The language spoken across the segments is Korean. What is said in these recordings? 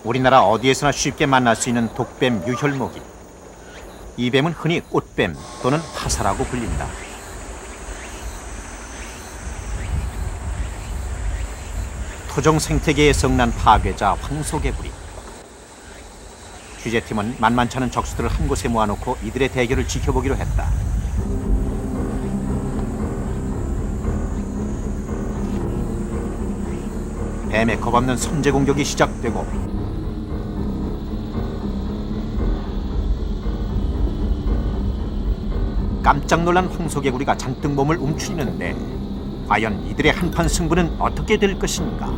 우리나라 어디에서나 쉽게 만날 수 있는 독뱀 유혈모기. 이 뱀은 흔히 꽃뱀 또는 화사라고 불린다. 토종 생태계에 성난 파괴자 황소개구리. 취재팀은 만만치 않은 적수들을 한 곳에 모아놓고 이들의 대결을 지켜보기로 했다. 뱀의 겁없는 선제 공격이 시작되고 깜짝 놀란 황소개구리가 잔뜩 몸을 움츠리는데 과연 이들의 한판 승부는 어떻게 될 것인가?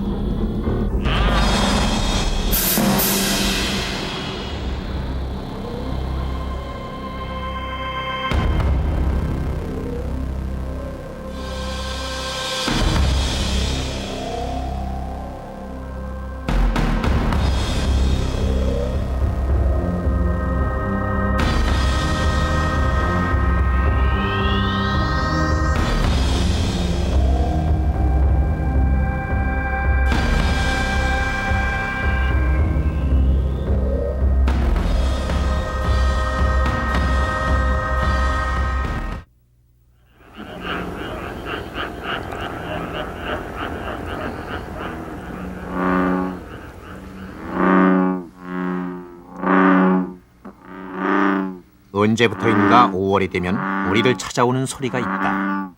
언제부터인가 5월이 되면 우리를 찾아오는 소리가 있다.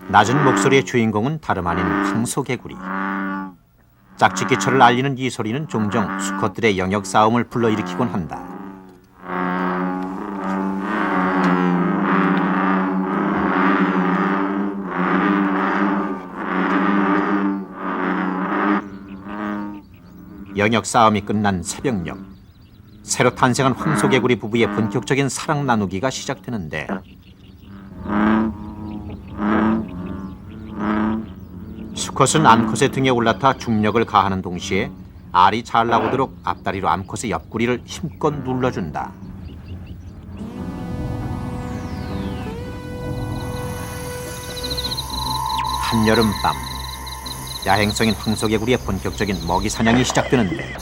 낮은 목소리의 주인공은 다름 아닌 황소개구리. 짝짓기철을 알리는 이 소리는 종종 수컷들의 영역 싸움을 불러일으키곤 한다. 영역 싸움이 끝난 새벽녘, 새로 탄생한 황소개구리 부부의 본격적인 사랑 나누기가 시작되는데 수컷은 암컷의 등에 올라타 중력을 가하는 동시에 알이 잘 나오도록 앞다리로 암컷의 옆구리를 힘껏 눌러준다. 한여름밤, 야행성인 황소개구리의 본격적인 먹이 사냥이 시작되는데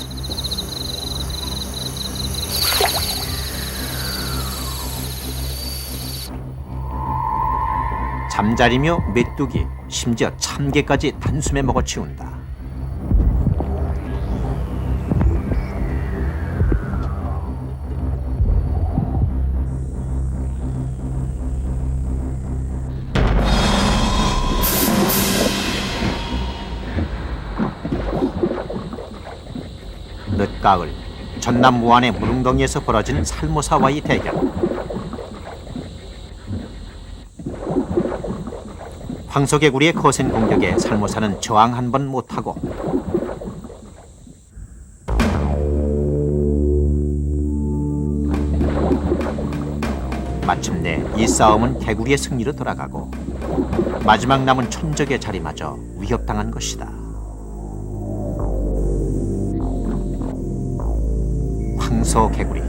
잠자리며 메뚜기, 심지어 참개까지 단숨에 먹어치운다. 늦가을, 전남 무안의 무릉덩이에서 벌어진 살모사와의 대결. 황소개구리의 거센 공격에 살모사는 저항 한 번 못하고 마침내 이 싸움은 개구리의 승리로 돌아가고 마지막 남은 촌적의 자리마저 위협당한 것이다. 황소개구리,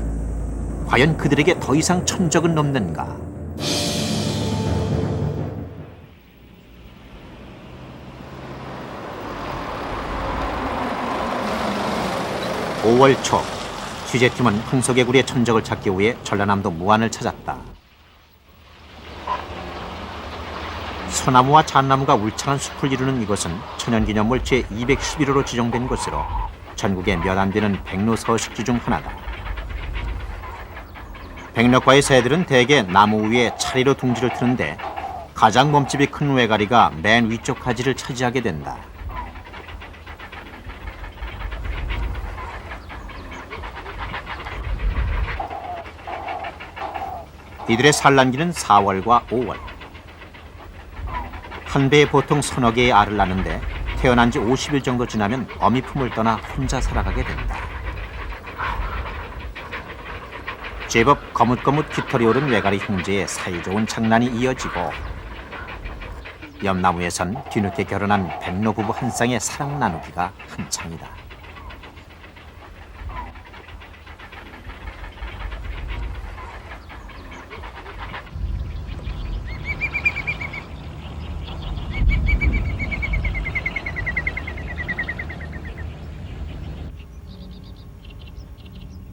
과연 그들에게 더 이상 천적은 없는가? (5월) 초, 취재팀은 황소개구리의 천적을 찾기 위해 전라남도 무안을 찾았다. 소나무와 잣나무가 울창한 숲을 이루는 이곳은 천연기념물 제211호로 지정된 곳으로 전국에 몇 안 되는 백로 서식지 중 하나다. 백록과의 새들은 대개 나무 위에 차례로 둥지를 트는데 가장 몸집이 큰 외가리가 맨 위쪽 가지를 차지하게 된다. 이들의 산란기는 4월과 5월. 한 배에 보통 서너 개의 알을 낳는데 태어난 지 50일 정도 지나면 어미 품을 떠나 혼자 살아가게 된다. 제법 거뭇거뭇 깃털이 오른 외가리 형제의 사이좋은 장난이 이어지고 옆나무에선 뒤늦게 결혼한 백로 부부 한 쌍의 사랑 나누기가 한창이다.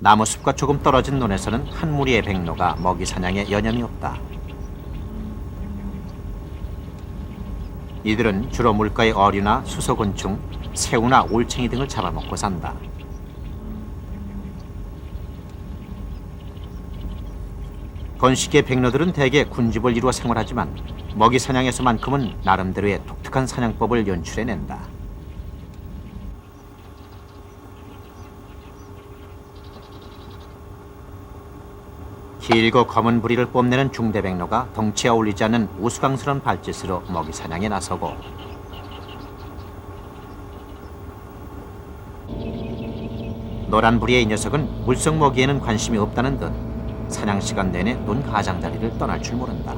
나무숲과 조금 떨어진 논에서는 한 무리의 백로가 먹이 사냥에 여념이 없다. 이들은 주로 물가의 어류나 수소곤충, 새우나 올챙이 등을 잡아먹고 산다. 건식의 백로들은 대개 군집을 이루어 생활하지만 먹이 사냥에서만큼은 나름대로의 독특한 사냥법을 연출해낸다. 길고 검은 부리를 뽐내는 중대백로가 덩치에 어울리지 않는 우스꽝스러운 발짓으로 먹이 사냥에 나서고, 노란 부리의 이 녀석은 물성 먹이에는 관심이 없다는 듯 사냥 시간 내내 논 가장자리를 떠날 줄 모른다.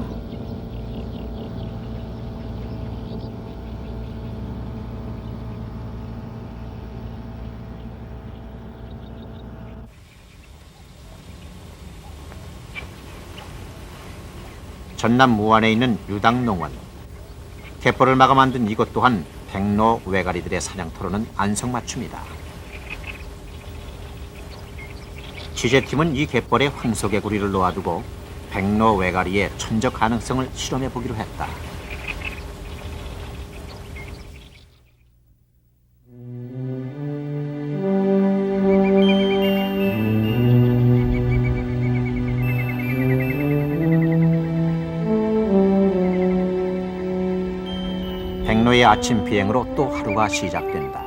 전남 무안에 있는 유당농원. 갯벌을 막아 만든 이곳 또한 백로 외가리들의 사냥터로는 안성맞춤이다. 취재팀은 이 갯벌에 황소개구리를 놓아두고 백로 외가리의 천적 가능성을 실험해 보기로 했다. 백로의 아침 비행으로 또 하루가 시작된다.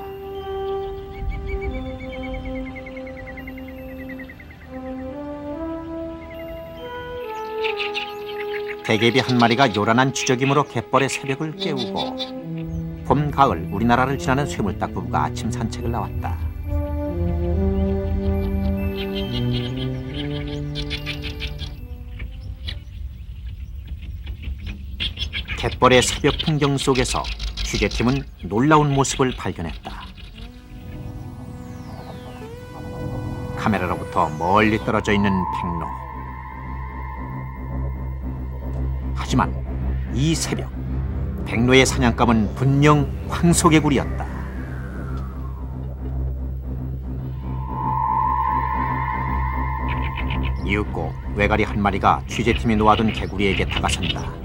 대개비 한 마리가 요란한 주저김으로 갯벌의 새벽을 깨우고, 봄, 가을 우리나라를 지나는 쇠물딱 부부가 아침 산책을 나왔다. 갯벌의 새벽 풍경 속에서 취재팀은 놀라운 모습을 발견했다. 카메라로부터 멀리 떨어져 있는 백로. 하지만 이 새벽 백로의 사냥감은 분명 황소개구리였다. 이윽고 외가리 한 마리가 취재팀이 놓아둔 개구리에게 다가선다.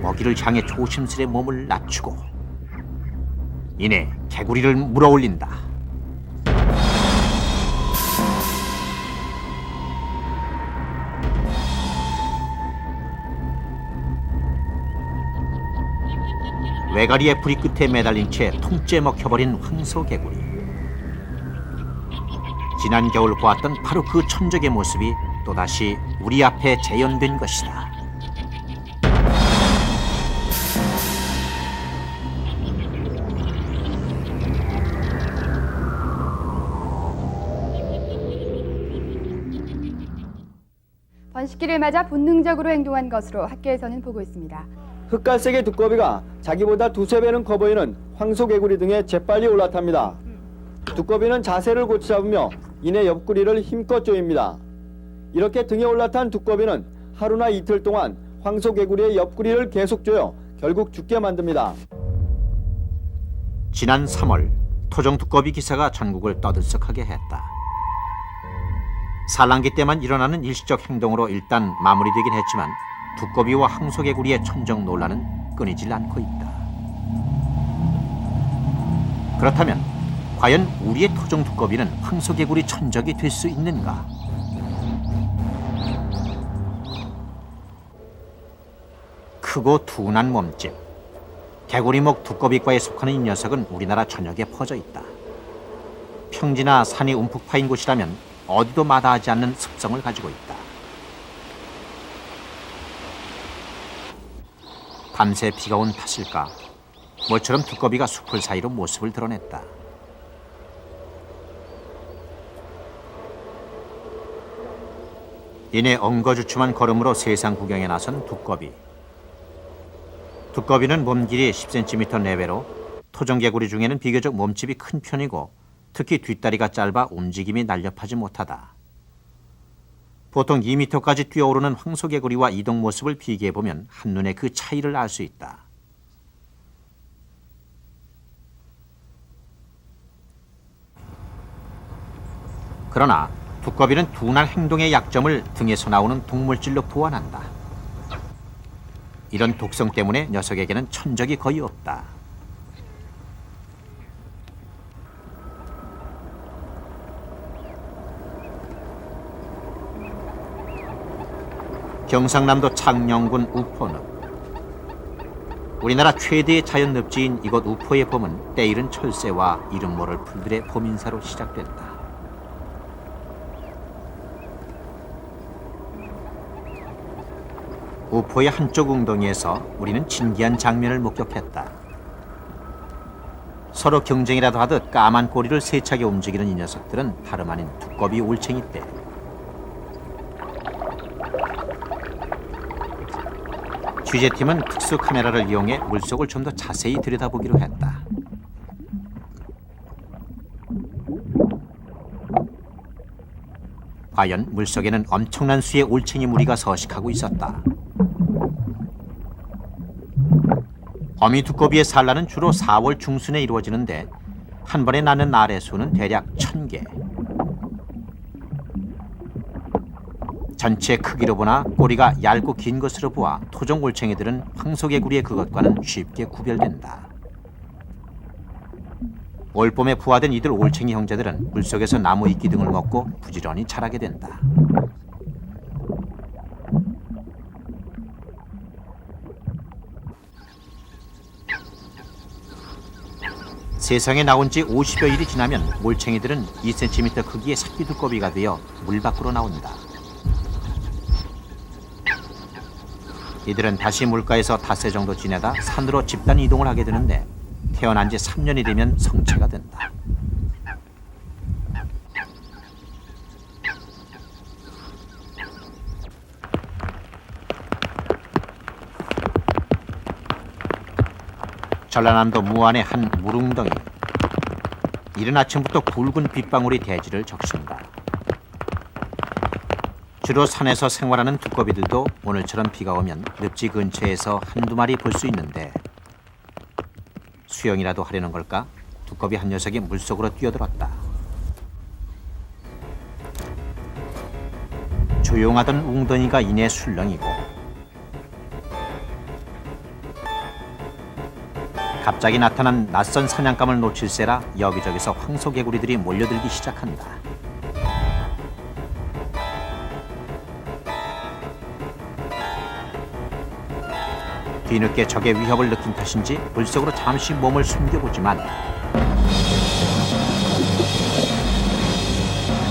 먹이를 향해 조심스레 몸을 낮추고 이내 개구리를 물어올린다. 외가리의 부리 끝에 매달린 채 통째 먹혀버린 황소개구리. 지난 겨울 보았던 바로 그 천적의 모습이 또다시 우리 앞에 재현된 것이다. 번식기를 맞아 본능적으로 행동한 것으로 학계에서는 보고 있습니다. 흑갈색의 두꺼비가 자기보다 두세 배는 커 보이는 황소개구리 등에 재빨리 올라탑니다. 두꺼비는 자세를 고치 잡으며 이내 옆구리를 힘껏 조입니다. 이렇게 등에 올라탄 두꺼비는 하루나 이틀 동안 황소개구리의 옆구리를 계속 조여 결국 죽게 만듭니다. 지난 3월 토종 두꺼비 기사가 전국을 떠들썩하게 했다. 산란기 때만 일어나는 일시적 행동으로 일단 마무리되긴 했지만 두꺼비와 황소개구리의 천적 논란은 끊이질 않고 있다. 그렇다면 과연 우리의 토종 두꺼비는 황소개구리 천적이 될 수 있는가? 크고 둔한 몸집, 개구리목 두꺼비과에 속하는 이 녀석은 우리나라 전역에 퍼져 있다. 평지나 산이 움푹 파인 곳이라면 어디도 마다하지 않는 습성을 가지고 있다. 밤새 비가 온 탓일까, 모처럼 두꺼비가 숲을 사이로 모습을 드러냈다. 이내 엉거주춤한 걸음으로 세상 구경에 나선 두꺼비. 두꺼비는 몸길이 10cm 내외로 토종개구리 중에는 비교적 몸집이 큰 편이고 특히 뒷다리가 짧아 움직임이 날렵하지 못하다. 보통 2m까지 뛰어오르는 황소개구리와 이동 모습을 비교해보면 한눈에 그 차이를 알 수 있다. 그러나 두꺼비는 둔한 행동의 약점을 등에서 나오는 동물질로 보완한다. 이런 독성 때문에 녀석에게는 천적이 거의 없다. 경상남도 창녕군 우포는 우리나라 최대의 자연 늪지인 이곳 우포의 봄은 때이른 철새와 이름 모를 풀들의 봄 인사로 시작된다. 우포의 한쪽 웅덩이에서 우리는 신기한 장면을 목격했다. 서로 경쟁이라도 하듯 까만 꼬리를 세차게 움직이는 이 녀석들은 다름 아닌 두꺼비 올챙이떼. 취재팀은 특수 카메라를 이용해 물속을 좀 더 자세히 들여다보기로 했다. 과연 물속에는 엄청난 수의 올챙이 무리가 서식하고 있었다. 어미 두꺼비의 산란은 주로 4월 중순에 이루어지는데 한 번에 낳는 알의 수는 대략 1000개. 전체 크기로 보나 꼬리가 얇고 긴 것으로 보아 토종 올챙이들은 황소개구리의 그것과는 쉽게 구별된다. 올봄에 부화된 이들 올챙이 형제들은 물속에서 나무 이끼 등을 먹고 부지런히 자라게 된다. 세상에 나온 지 50여 일이 지나면 올챙이들은 2cm 크기의 새끼 두꺼비가 되어 물 밖으로 나온다. 이들은 다시 물가에서 닷새 정도 지내다 산으로 집단 이동을 하게 되는데 태어난 지 3년이 되면 성체가 된다. 전라남도 무안의 한 물웅덩이. 이른 아침부터 굵은 빗방울이 대지를 적신다. 주로 산에서 생활하는 두꺼비들도 오늘처럼 비가 오면 늪지 근처에서 한두 마리 볼 수 있는데 수영이라도 하려는 걸까? 두꺼비 한 녀석이 물속으로 뛰어들었다. 조용하던 웅덩이가 이내 술렁이고 갑자기 나타난 낯선 사냥감을 놓칠세라 여기저기서 황소개구리들이 몰려들기 시작한다. 뒤늦게 적의 위협을 느낀 탓인지 물속으로 잠시 몸을 숨겨보지만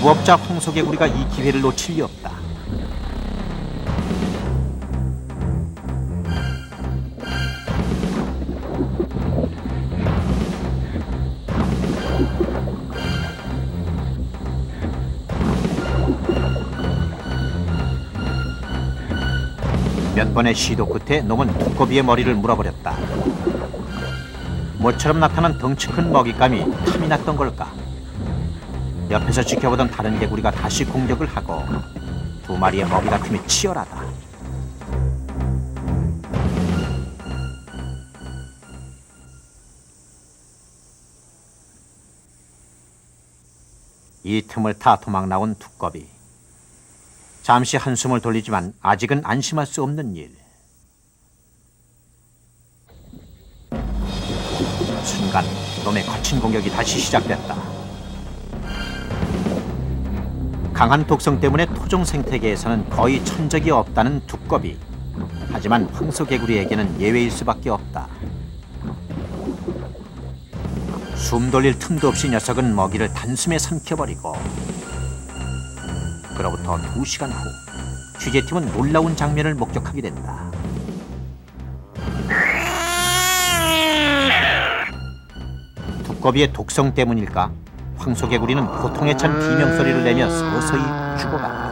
무업자 황소개구리가 이 기회를 놓칠 리 없다. 몇 번의 시도 끝에 놈은 두꺼비의 머리를 물어버렸다. 모처럼 나타난 덩치 큰 먹잇감이 탐이 났던 걸까? 옆에서 지켜보던 다른 개구리가 다시 공격을 하고 두 마리의 먹이 다툼이 치열하다. 이 틈을 타 도망 나온 두꺼비. 잠시 한숨을 돌리지만 아직은 안심할 수 없는 일. 순간 놈의 거친 공격이 다시 시작됐다. 강한 독성 때문에 토종 생태계에서는 거의 천적이 없다는 두꺼비. 하지만 황소개구리에게는 예외일 수밖에 없다. 숨 돌릴 틈도 없이 녀석은 먹이를 단숨에 삼켜버리고 그로부터 2시간 후 취재팀은 놀라운 장면을 목격하게 된다. 두꺼비의 독성 때문일까? 황소개구리는 고통에 찬 비명소리를 내며 서서히 죽어간다.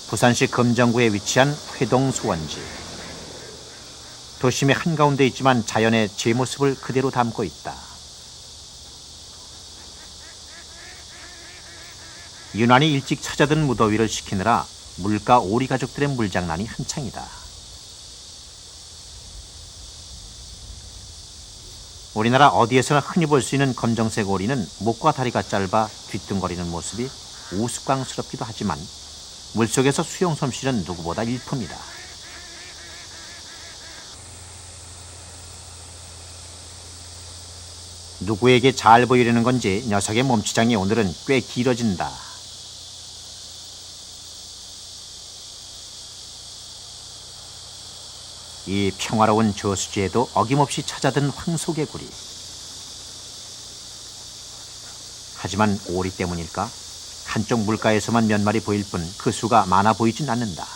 부산시 금정구에 위치한 회동수원지. 도심의 한가운데 있지만 자연의 제 모습을 그대로 담고 있다. 유난히 일찍 찾아든 무더위를 식히느라 물가 오리 가족들의 물장난이 한창이다. 우리나라 어디에서나 흔히 볼 수 있는 검정색 오리는 목과 다리가 짧아 뒤뚱거리는 모습이 우스꽝스럽기도 하지만 물속에서 수영 솜씨는 누구보다 일품이다. 누구에게 잘 보이려는 건지 녀석의 몸치장이 오늘은 꽤 길어진다. 이 평화로운 저수지에도 어김없이 찾아든 황소개구리. 하지만 오리 때문일까? 한쪽 물가에서만 몇 마리 보일 뿐 그 수가 많아 보이진 않는다.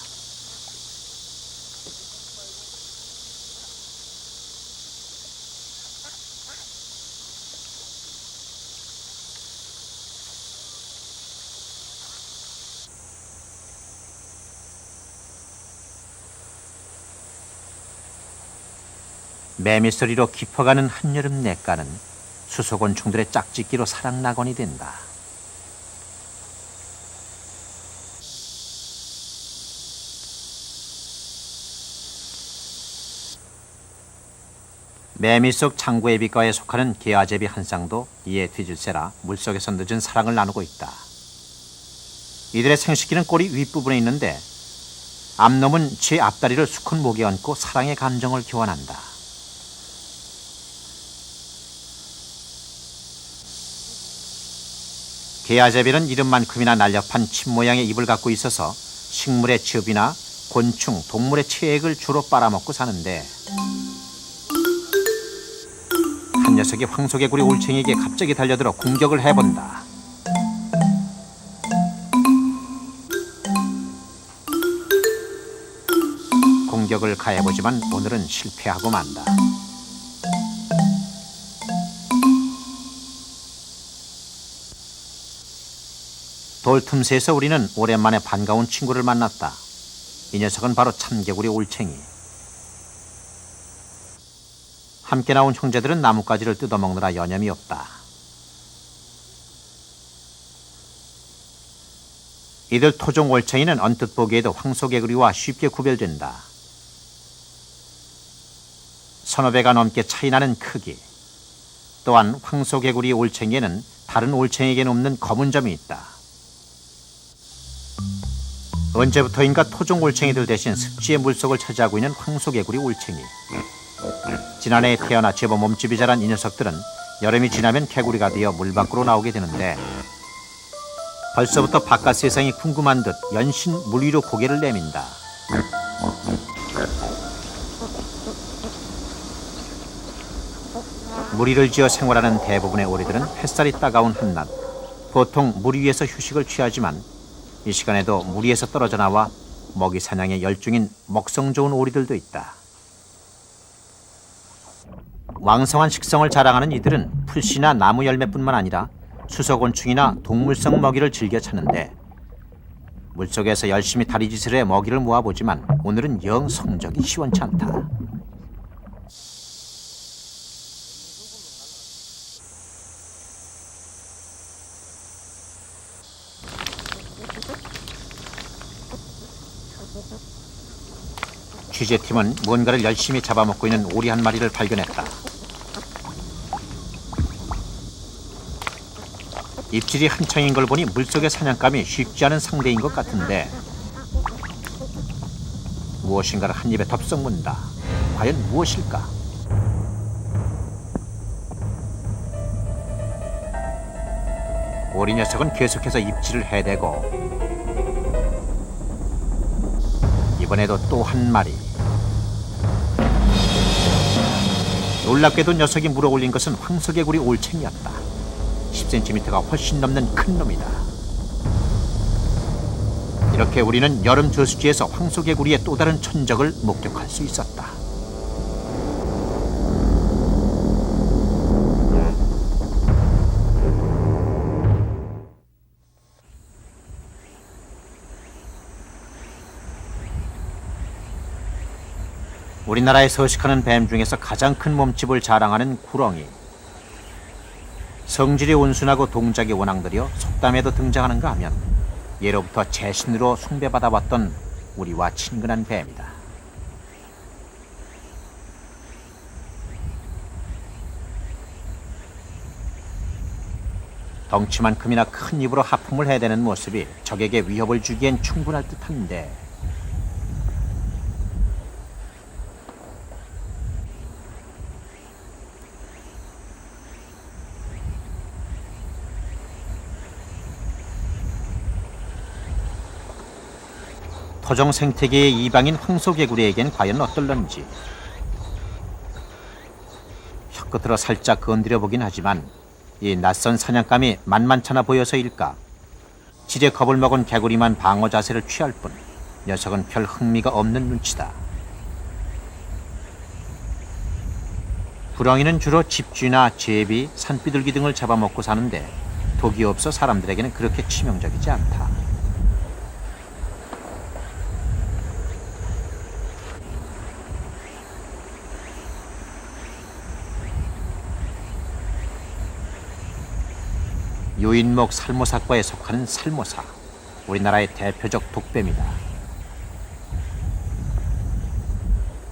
매미소리로 깊어가는 한여름 냇가는 수소곤충들의 짝짓기로 사랑낙원이 된다. 매미 속 창구애비과에 속하는 개아제비 한 쌍도 이에 뒤질세라 물속에서 늦은 사랑을 나누고 있다. 이들의 생식기는 꼬리 윗부분에 있는데 암놈은 제 앞다리를 수컷 목에 얹고 사랑의 감정을 교환한다. 개아제비는 이름만큼이나 날렵한 침 모양의 입을 갖고 있어서 식물의 즙이나 곤충, 동물의 체액을 주로 빨아먹고 사는데 한 녀석이 황소개구리 올챙이에게 갑자기 달려들어 공격을 해본다. 공격을 가해보지만 오늘은 실패하고 만다. 돌 틈새에서 우리는 오랜만에 반가운 친구를 만났다. 이 녀석은 바로 참개구리 올챙이. 함께 나온 형제들은 나뭇가지를 뜯어먹느라 여념이 없다. 이들 토종 올챙이는 언뜻 보기에도 황소개구리와 쉽게 구별된다. 서너 배가 넘게 차이나는 크기. 또한 황소개구리 올챙이에는 다른 올챙이에게는 없는 검은 점이 있다. 언제부터인가 토종 올챙이들 대신 습지의 물속을 차지하고 있는 황소개구리 올챙이. 지난해에 태어나 제법 몸집이 자란 이 녀석들은 여름이 지나면 개구리가 되어 물 밖으로 나오게 되는데 벌써부터 바깥 세상이 궁금한 듯 연신 물 위로 고개를 내민다. 물 위를 지어 생활하는 대부분의 오리들은 햇살이 따가운 한낮 보통 물 위에서 휴식을 취하지만 이 시간에도 물 위에서 떨어져 나와 먹이 사냥에 열중인 먹성 좋은 오리들도 있다. 왕성한 식성을 자랑하는 이들은 풀씨나 나무 열매뿐만 아니라 수소곤충이나 동물성 먹이를 즐겨 찾는데 물속에서 열심히 다리짓을 해 먹이를 모아보지만 오늘은 영 성적이 시원치 않다. 취재팀은 뭔가를 열심히 잡아먹고 있는 오리 한 마리를 발견했다. 입질이 한창인 걸 보니 물속의 사냥감이 쉽지 않은 상대인 것 같은데 무엇인가를 한 입에 덥석 문다. 과연 무엇일까? 오리 녀석은 계속해서 입질을 해대고 이번에도 또 한 마리. 놀랍게도 녀석이 물어 올린 것은 황소개구리 올챙이였다. 10cm가 훨씬 넘는 큰 놈이다. 이렇게 우리는 여름 저수지에서 황소개구리의 또 다른 천적을 목격할 수 있었다. 우리나라에 서식하는 뱀 중에서 가장 큰 몸집을 자랑하는 구렁이. 성질이 온순하고 동작이 워낙 느려 속담에도 등장하는가 하면 예로부터 제신으로 숭배받아왔던 우리와 친근한 뱀이다. 덩치만큼이나 큰 입으로 하품을 해대는 모습이 적에게 위협을 주기엔 충분할 듯한데 토종 생태계의 이방인 황소개구리에겐 과연 어떨런지 혀끝으로 살짝 건드려 보긴 하지만 이 낯선 사냥감이 만만찮아 보여서일까 지레 겁을 먹은 개구리만 방어 자세를 취할 뿐 녀석은 별 흥미가 없는 눈치다. 구렁이는 주로 집쥐나 제비, 산비둘기 등을 잡아먹고 사는데 독이 없어 사람들에게는 그렇게 치명적이지 않다. 유인목 살모사과에 속하는 살모사, 우리나라의 대표적 독뱀이다.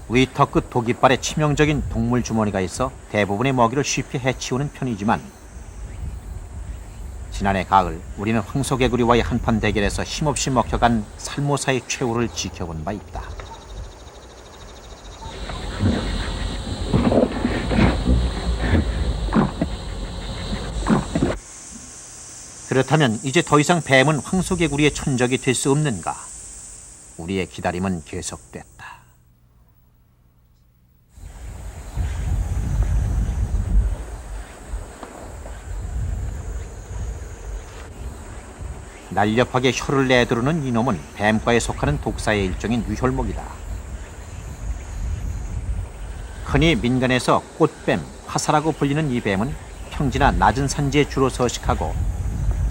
위 턱끝 독이빨에 치명적인 동물 주머니가 있어 대부분의 먹이를 쉽게 해치우는 편이지만 지난해 가을 우리는 황소개구리와의 한판 대결에서 힘없이 먹혀간 살모사의 최후를 지켜본 바 있다. 그렇다면 이제 더 이상 뱀은 황소개구리의 천적이 될 수 없는가? 우리의 기다림은 계속됐다. 날렵하게 혀를 내두르는 이놈은 뱀과에 속하는 독사의 일종인 유혈목이다. 흔히 민간에서 꽃뱀, 화사라고 불리는 이 뱀은 평지나 낮은 산지에 주로 서식하고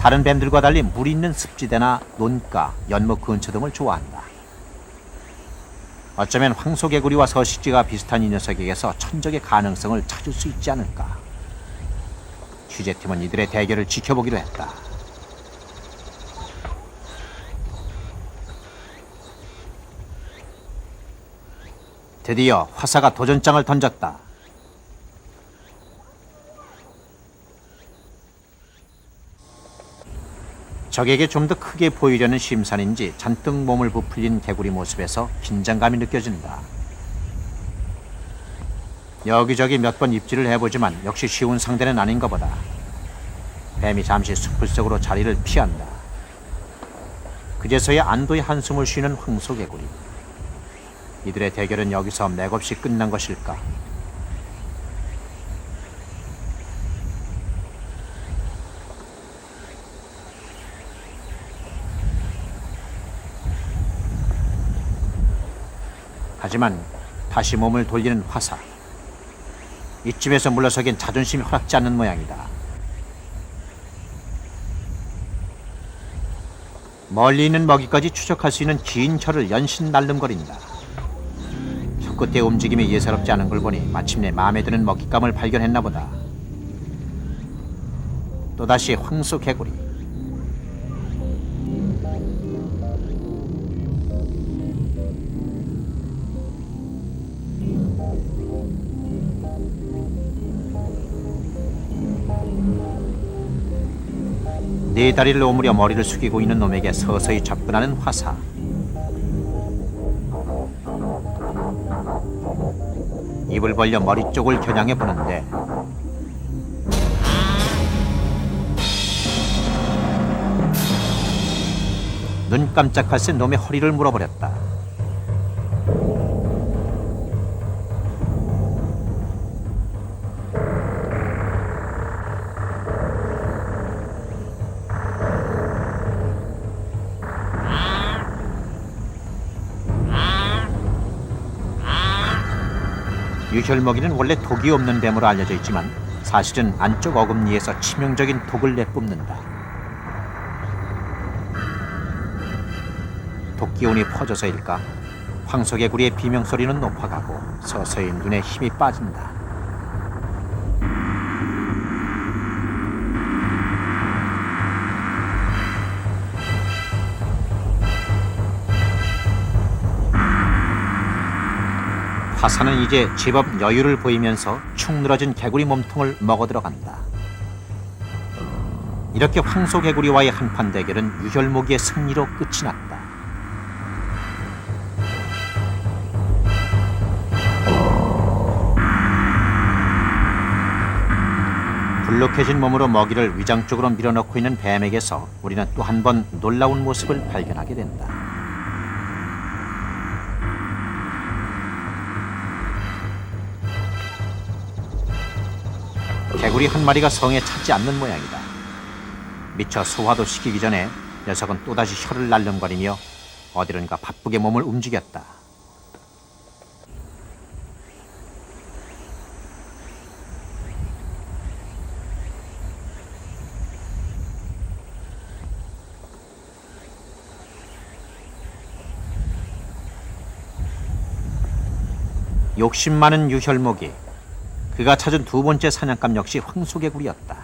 다른 뱀들과 달리 물 있는 습지대나 논가, 연못 근처 등을 좋아한다. 어쩌면 황소개구리와 서식지가 비슷한 이 녀석에게서 천적의 가능성을 찾을 수 있지 않을까. 취재팀은 이들의 대결을 지켜보기로 했다. 드디어 화사가 도전장을 던졌다. 적에게 좀 더 크게 보이려는 심산인지 잔뜩 몸을 부풀린 개구리 모습에서 긴장감이 느껴진다. 여기저기 몇 번 입질을 해보지만 역시 쉬운 상대는 아닌가 보다. 뱀이 잠시 숲을 속으로 자리를 피한다. 그제서야 안도의 한숨을 쉬는 황소개구리. 이들의 대결은 여기서 맥없이 끝난 것일까? 하지만 다시 몸을 돌리는 화사. 이쯤에서 물러서기엔 자존심이 허락지 않는 모양이다. 멀리 있는 먹이까지 추적할 수 있는 긴 혀를 연신 날름거린다. 혀끝의 움직임이 예사롭지 않은 걸 보니 마침내 마음에 드는 먹잇감을 발견했나 보다. 또다시 황소개구리. 네 다리를 오므려 머리를 숙이고 있는 놈에게 서서히 접근하는 화사. 입을 벌려 머리 쪽을 겨냥해 보는데 눈 깜짝할 새 놈의 허리를 물어버렸다. 유혈먹이는 원래 독이 없는 뱀으로 알려져 있지만 사실은 안쪽 어금니에서 치명적인 독을 내뿜는다. 독기운이 퍼져서일까? 황소개구리의 비명소리는 높아가고 서서히 눈에 힘이 빠진다. 화사는 이제 제법 여유를 보이면서 축 늘어진 개구리 몸통을 먹어 들어간다. 이렇게 황소개구리와의 한판 대결은 유혈모기의 승리로 끝이 났다. 불룩해진 몸으로 먹이를 위장 쪽으로 밀어넣고 있는 뱀에게서 우리는 또 한 번 놀라운 모습을 발견하게 된다. 개구리 한 마리가 성에 차지 않는 모양이다. 미처 소화도 시키기 전에 녀석은 또다시 혀를 날름거리며 어디론가 바쁘게 몸을 움직였다. 욕심 많은 유혈모기. 그가 찾은 두 번째 사냥감 역시 황소개구리였다.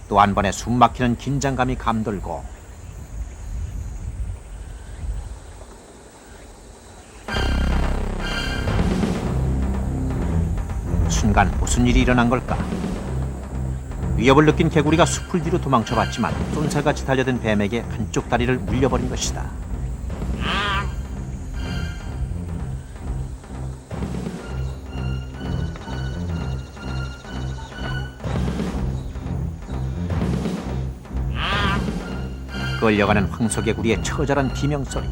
또 한 번의 숨막히는 긴장감이 감돌고 순간 무슨 일이 일어난 걸까? 위협을 느낀 개구리가 숲을 뒤로 도망쳐봤지만 쏜살같이 달려든 뱀에게 한쪽 다리를 물려버린 것이다. 끌려가는 황소개구리의 처절한 비명소리.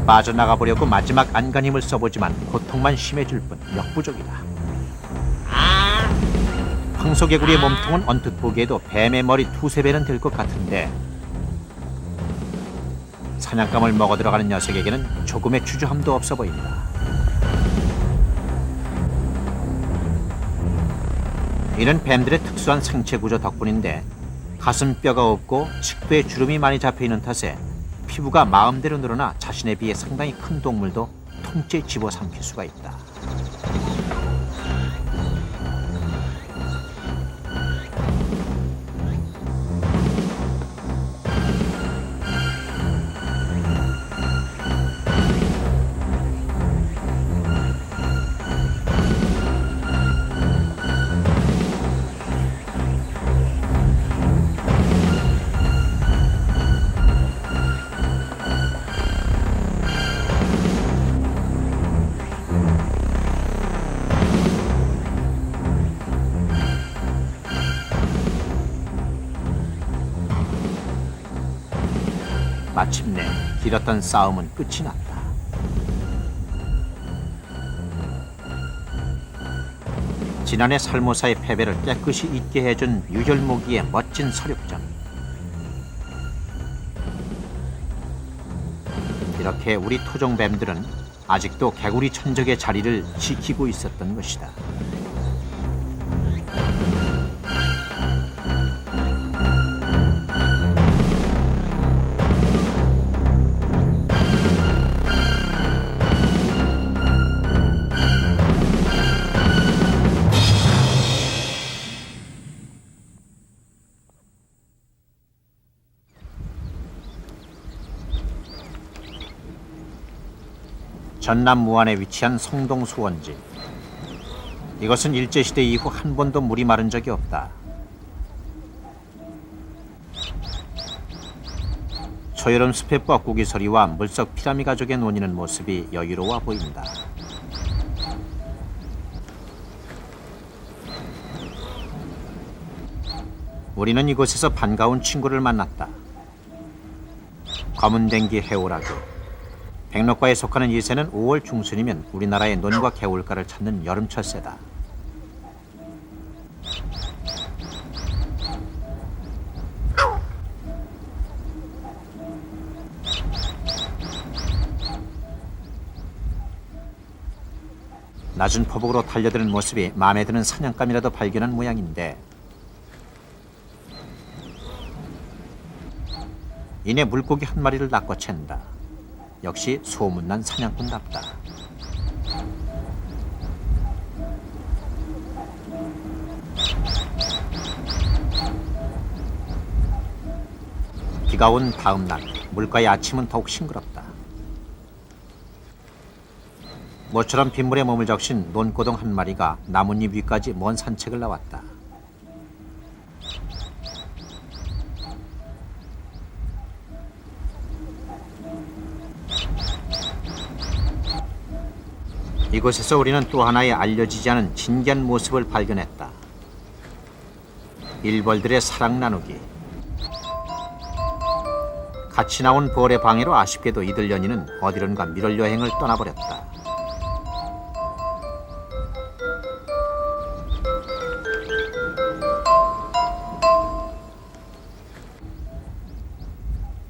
빠져나가 보려고 마지막 안간힘을 써보지만 고통만 심해질 뿐 역부족이다. 황소개구리의 몸통은 언뜻 보기에도 뱀의 머리 두세 배는 될 것 같은데 사냥감을 먹어 들어가는 녀석에게는 조금의 주저함도 없어 보인다. 이는 뱀들의 특수한 생체 구조 덕분인데 가슴뼈가 없고 식도에 주름이 많이 잡혀있는 탓에 피부가 마음대로 늘어나 자신에 비해 상당히 큰 동물도 통째 집어삼킬 수가 있다. 마침내 길었던 싸움은 끝이 났다. 지난해 살모사의 패배를 깨끗이 잊게 해준 유혈모기의 멋진 서륙전. 이렇게 우리 토종뱀들은 아직도 개구리 천적의 자리를 지키고 있었던 것이다. 전남 무안에 위치한 성동수원지. 이것은 일제시대 이후 한 번도 물이 마른 적이 없다. 초여름 스페과 구기서리와 물석 피라미 가족의 논이는 모습이 여유로워 보인다. 우리는 이곳에서 반가운 친구를 만났다. 검은댕기 해오라기. 백록과에 속하는 이 새는 5월 중순이면 우리나라의 논과 개울가를 찾는 여름철 새다. 낮은 포복으로 달려드는 모습이 마음에 드는 사냥감이라도 발견한 모양인데 이내 물고기 한 마리를 낚아챈다. 역시 소문난 사냥꾼답다. 비가 온 다음 날 물가의 아침은 더욱 싱그럽다. 모처럼 빗물에 몸을 적신 논고동 한 마리가 나뭇잎 위까지 먼 산책을 나왔다. 이곳에서 우리는 또 하나의 알려지지 않은 진기한 모습을 발견했다. 일벌들의 사랑 나누기. 같이 나온 벌의 방해로 아쉽게도 이들 연인은 어디론가 밀월 여행을 떠나버렸다.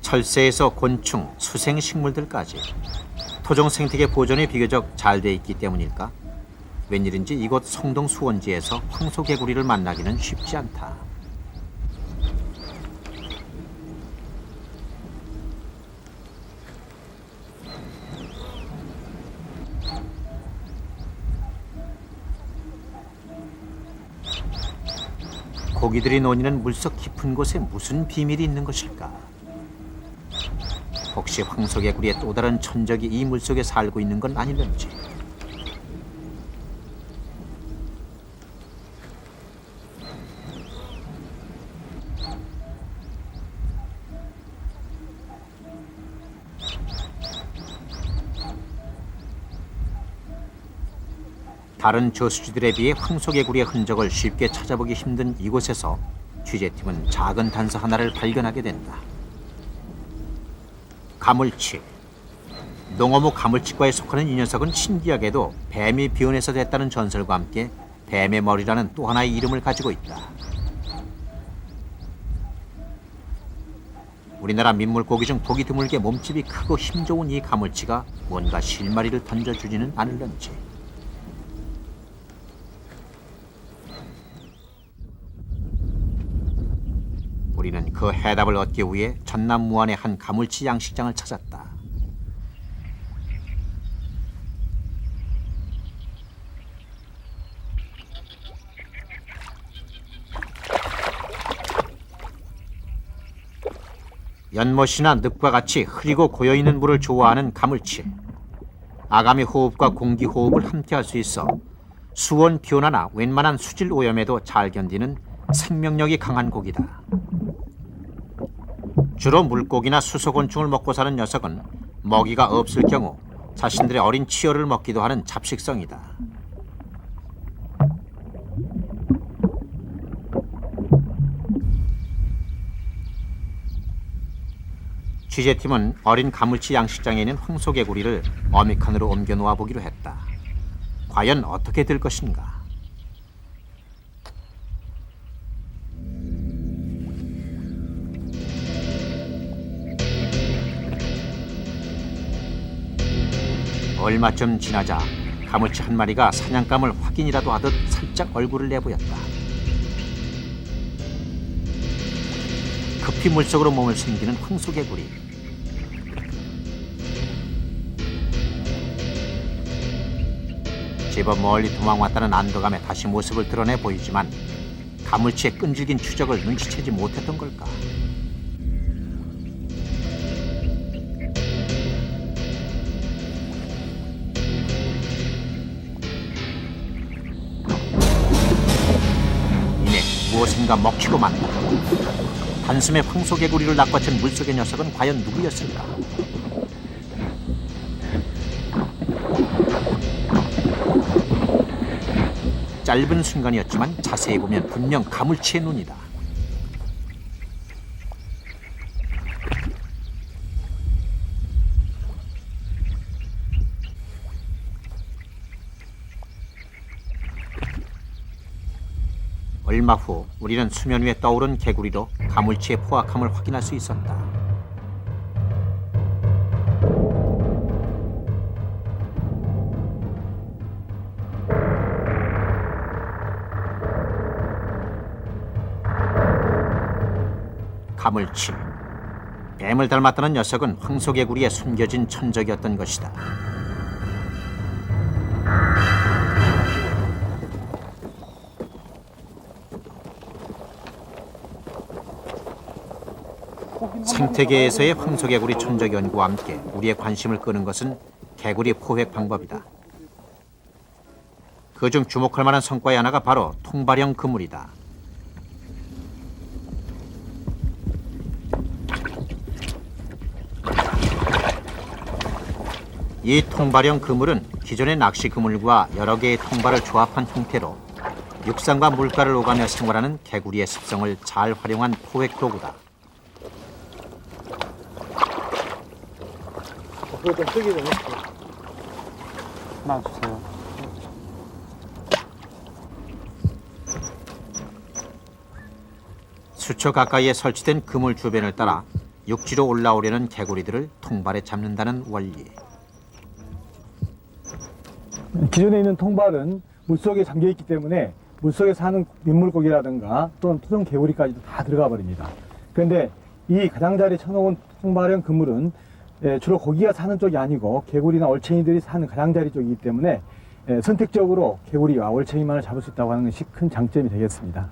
철새에서 곤충, 수생 식물들까지 토종 생태계 보존이 비교적 잘 돼 있기 때문일까? 웬일인지 이곳 성동 수원지에서 황소개구리를 만나기는 쉽지 않다. 고기들이 노니는 물속 깊은 곳에 무슨 비밀이 있는 것일까? 혹시 황소개구리의 또 다른 천적이 이 물속에 살고 있는 건 아닐는지. 다른 저수지들에 비해 황소개구리의 흔적을 쉽게 찾아보기 힘든 이곳에서 취재팀은 작은 단서 하나를 발견하게 된다. 가물치. 농어무 가물치과에 속하는 이 녀석은 신기하게도 뱀이 비온에서 됐다는 전설과 함께 뱀의 머리라는 또 하나의 이름을 가지고 있다. 우리나라 민물고기 중 보기 드물게 몸집이 크고 힘 좋은 이 가물치가 뭔가 실마리를 던져주지는 않을런지. 우리는 그 해답을 얻기 위해 전남 무안의 한 가물치 양식장을 찾았다. 연못이나 늪과 같이 흐리고 고여있는 물을 좋아하는 가물치. 아가미 호흡과 공기 호흡을 함께 할 수 있어 수온 비온화나 웬만한 수질 오염에도 잘 견디는 생명력이 강한 고기다. 주로 물고기나 수소곤충을 먹고 사는 녀석은 먹이가 없을 경우 자신들의 어린 치어를 먹기도 하는 잡식성이다. 취재팀은 어린 가물치 양식장에 있는 황소개구리를 어미칸으로 옮겨 놓아 보기로 했다. 과연 어떻게 될 것인가? 얼마쯤 지나자 가물치 한 마리가 사냥감을 확인이라도 하듯 살짝 얼굴을 내보였다. 급히 물속으로 몸을 숨기는 황소개구리. 제법 멀리 도망왔다는 안도감에 다시 모습을 드러내 보이지만 가물치의 끈질긴 추적을 눈치채지 못했던 걸까? 이내 무엇인가 먹히고 만다. 단숨에 황소개구리를 낚아챈 물속의 녀석은 과연 누구였을까? 짧은 순간이었지만 자세히 보면 분명 가물치의 눈이다. 얼마 후 우리는 수면 위에 떠오른 개구리로 가물치의 포악함을 확인할 수 있었다. 가물치. 뱀을 닮았다는 녀석은 황소개구리의 숨겨진 천적이었던 것이다. 생태계에서의 황소개구리 천적 연구와 함께 우리의 관심을 끄는 것은 개구리 포획 방법이다. 그중 주목할 만한 성과의 하나가 바로 통발형 그물이다. 이 통발형 그물은 기존의 낚시 그물과 여러 개의 통발을 조합한 형태로 육상과 물가를 오가며 생활하는 개구리의 습성을 잘 활용한 포획 도구다. 그거 좀 쓰기 좀 놔주세요. 수초 가까이에 설치된 그물 주변을 따라 육지로 올라오려는 개구리들을 통발에 잡는다는 원리. 기존에 있는 통발은 물속에 잠겨 있기 때문에 물속에 사는 민물고기라든가 또는 토종 개구리까지도 다 들어가 버립니다. 그런데 이 가장자리에 쳐놓은 통발형 그물은 주로 고기가 사는 쪽이 아니고 개구리나 얼챙이들이 사는 가장자리 쪽이기 때문에 선택적으로 개구리와 얼챙이만을 잡을 수 있다고 하는 것이 큰 장점이 되겠습니다.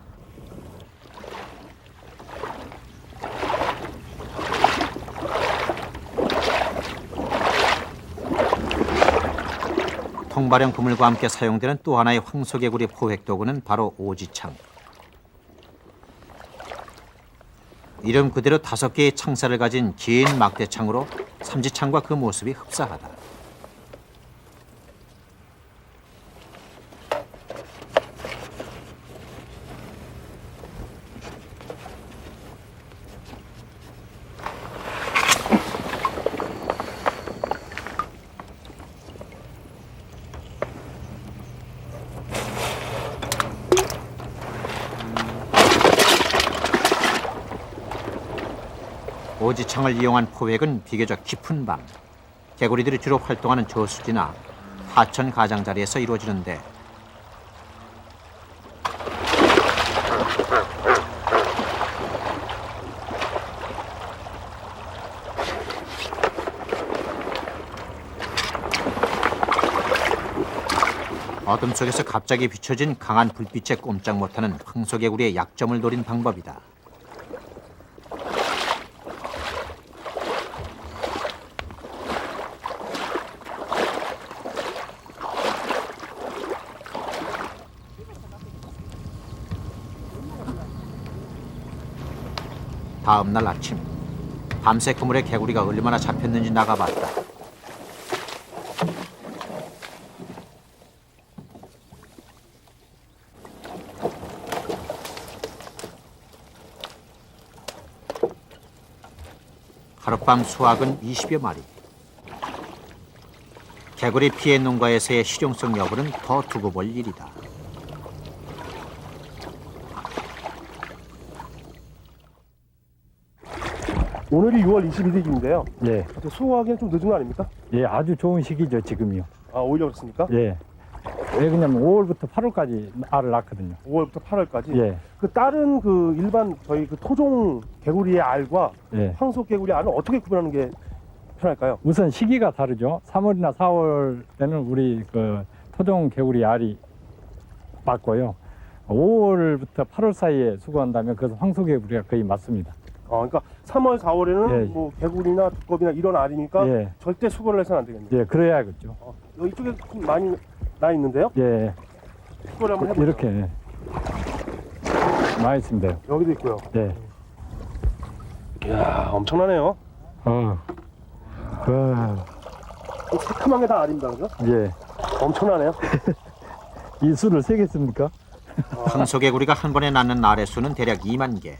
통발형 그물과 함께 사용되는 또 하나의 황소개구리 포획 도구는 바로 오지창. 이름 그대로 5개의 창살을 가진 긴 막대창으로 삼지창과 그 모습이 흡사하다. 오지창을 이용한 포획은 비교적 깊은 밤, 개구리들이 주로 활동하는 저수지나 하천 가장자리에서 이루어지는데 어둠 속에서 갑자기 비춰진 강한 불빛에 꼼짝 못하는 황소개구리의 약점을 노린 방법이다. 다음 날 아침, 밤새 그물에 개구리가 얼마나 잡혔는지 나가봤다. 하룻밤 수확은 20여 마리. 개구리 피해 농가에서의 실용성 여부는 더 두고 볼 일이다. 오늘이 6월 21일인데요. 예, 수확하기엔 좀 늦은 거 아닙니까? 예, 아주 좋은 시기죠 지금이요. 아, 오히려 그렇습니까? 예, 왜 그러냐면 5월부터 8월까지 알을 낳거든요. 5월부터 8월까지. 예, 그 다른 그 일반 저희 그 토종 개구리의 알과 예. 황소 개구리 알은 어떻게 구분하는 게 편할까요? 우선 시기가 다르죠. 3월이나 4월에는 우리 그 토종 개구리 알이 맞고요. 5월부터 8월 사이에 수거한다면 그것은 황소개구리가 거의 맞습니다. 그러니까 3월, 4월에는 예. 뭐 개구리나 두꺼비나 이런 알이니까 예. 절대 수거를 해서는 안 되겠네요. 예, 그래야겠죠. 이쪽에 좀 많이 나 있는데요. 예, 수거를 한번 해보죠. 이렇게 많이 있습니다. 여기도 있고요. 예. 이야, 엄청나네요. 새카만 다 알입니다, 그죠? 예. 엄청나네요. 이 수를 세겠습니까? 황소개구리가 한 번에 낳는 알의 수는 대략 2만 개.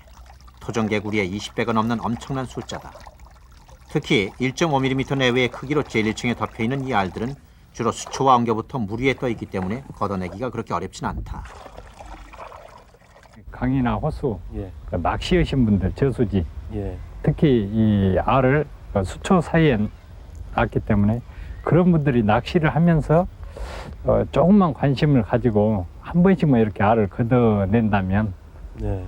토종개구리의 20배가 넘는 엄청난 숫자다. 특히 1.5mm 내외의 크기로 제1층에 덮여있는 이 알들은 주로 수초와 엉겨부터 물 위에 떠 있기 때문에 걷어내기가 그렇게 어렵진 않다. 강이나 호수, 예, 그 낚시하신 분들, 저수지, 예. 특히 이 알을 그 수초 사이에 낳기 때문에 그런 분들이 낚시를 하면서 조금만 관심을 가지고 한 번씩만 이렇게 알을 걷어낸다면 네.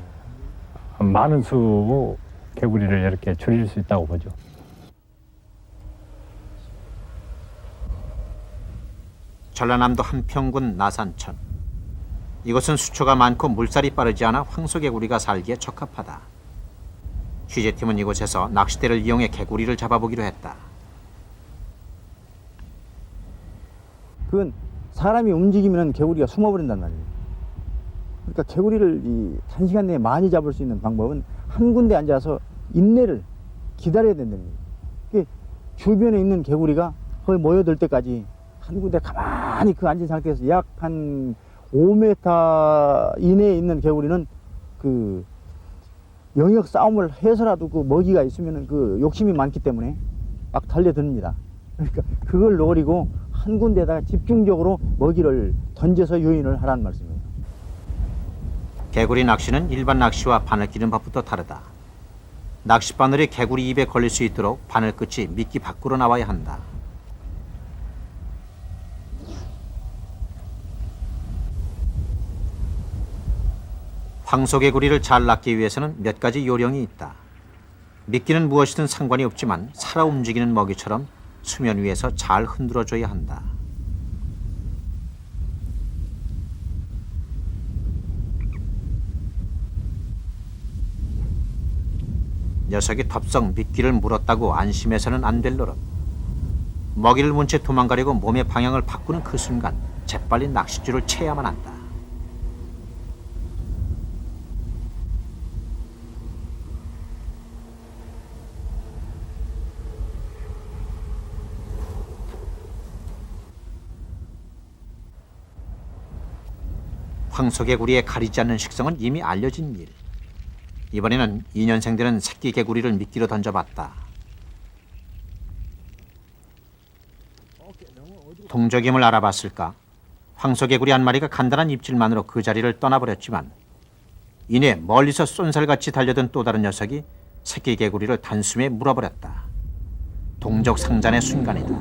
많은 수 개구리를 이렇게 줄일 수 있다고 보죠. 전라남도 한평군 나산천. 이곳은 수초가 많고 물살이 빠르지 않아 황소개구리가 살기에 적합하다. 취재팀은 이곳에서 낚싯대를 이용해 개구리를 잡아보기로 했다. 그건 사람이 움직이면 개구리가 숨어버린단 말이에요. 그러니까 개구리를 이 단시간 내에 많이 잡을 수 있는 방법은 한 군데 앉아서 인내를 기다려야 된다는 거예요. 주변에 있는 개구리가 거의 모여들 때까지 한 군데 가만히 그 앉은 상태에서 약 한 5m 이내에 있는 개구리는 그 영역 싸움을 해서라도 그 먹이가 있으면 그 욕심이 많기 때문에 막 달려듭니다. 그러니까 그걸 노리고 한 군데다가 집중적으로 먹이를 던져서 유인을 하라는 말씀이에요. 개구리 낚시는 일반 낚시와 바늘 끼는 법부터 다르다. 낚싯바늘이 개구리 입에 걸릴 수 있도록 바늘 끝이 미끼 밖으로 나와야 한다. 황소개구리를 잘 낚기 위해서는 몇 가지 요령이 있다. 미끼는 무엇이든 상관이 없지만 살아 움직이는 먹이처럼 수면 위에서 잘 흔들어줘야 한다. 녀석이 덥석 미끼를 물었다고 안심해서는 안 될 노릇. 먹이를 문 채 도망가려고 몸의 방향을 바꾸는 그 순간 재빨리 낚싯줄을 채야만 한다. 황소개구리의 가리지 않는 식성은 이미 알려진 일. 이번에는 2년생들은 새끼 개구리를 미끼로 던져봤다. 동적임을 알아봤을까? 황소개구리 한 마리가 간단한 입질만으로 그 자리를 떠나버렸지만 이내 멀리서 쏜살같이 달려든 또 다른 녀석이 새끼 개구리를 단숨에 물어버렸다. 동적 상잔의 순간이다.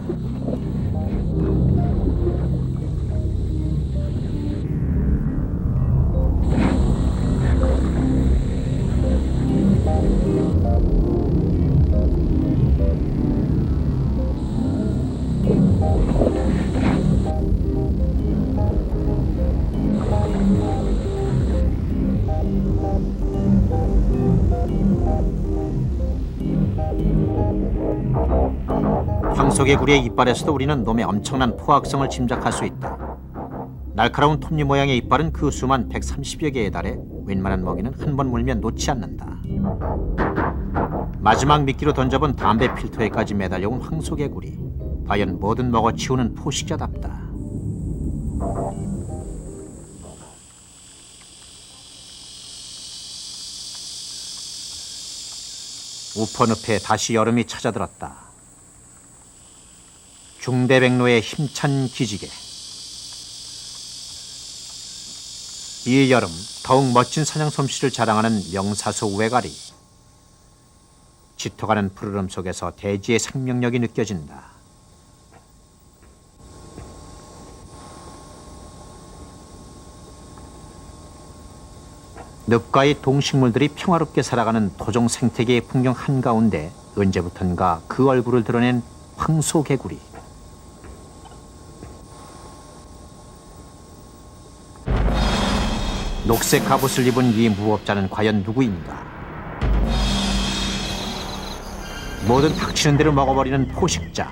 황소개구리의 이빨에서도 우리는 놈의 엄청난 포악성을 짐작할 수 있다. 날카로운 톱니 모양의 이빨은 그 수만 130여 개에 달해 웬만한 먹이는 한 번 물면 놓지 않는다. 마지막 미끼로 던져본 담배 필터에까지 매달려온 황소개구리. 과연 뭐든 먹어치우는 포식자답다. 우퍼늪에 다시 여름이 찾아들었다. 중대백로의 힘찬 기지개. 이 여름 더욱 멋진 사냥 솜씨를 자랑하는 명사수 외가리. 짙어가는 푸르름 속에서 대지의 생명력이 느껴진다. 늪가의 동식물들이 평화롭게 살아가는 토종 생태계의 풍경 한가운데 언제부턴가 그 얼굴을 드러낸 황소개구리. 녹색 갑옷을 입은 이 무법자는 과연 누구인가? 모든 닥치는 대로 먹어버리는 포식자,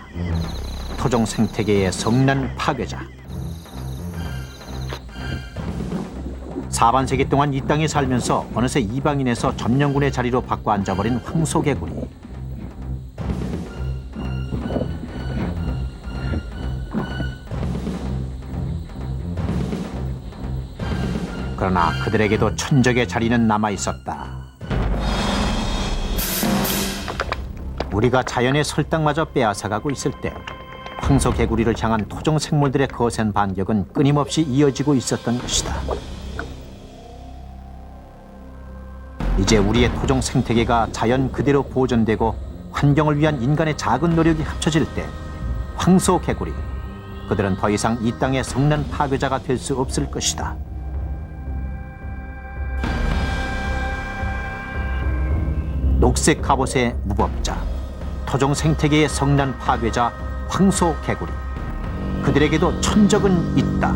토종 생태계의 성난 파괴자. 4반세기 동안 이 땅에 살면서 어느새 이방인에서 점령군의 자리로 바꿔 앉아버린 황소개구리. 그러나 그들에게도 천적의 자리는 남아있었다. 우리가 자연의 설탕마저 빼앗아가고 있을 때 황소개구리를 향한 토종 생물들의 거센 반격은 끊임없이 이어지고 있었던 것이다. 이제 우리의 토종 생태계가 자연 그대로 보존되고 환경을 위한 인간의 작은 노력이 합쳐질 때 황소개구리, 그들은 더 이상 이 땅의 성난 파괴자가 될 수 없을 것이다. 녹색 갑옷의 무법자, 토종 생태계의 성난 파괴자 황소개구리. 그들에게도 천적은 있다.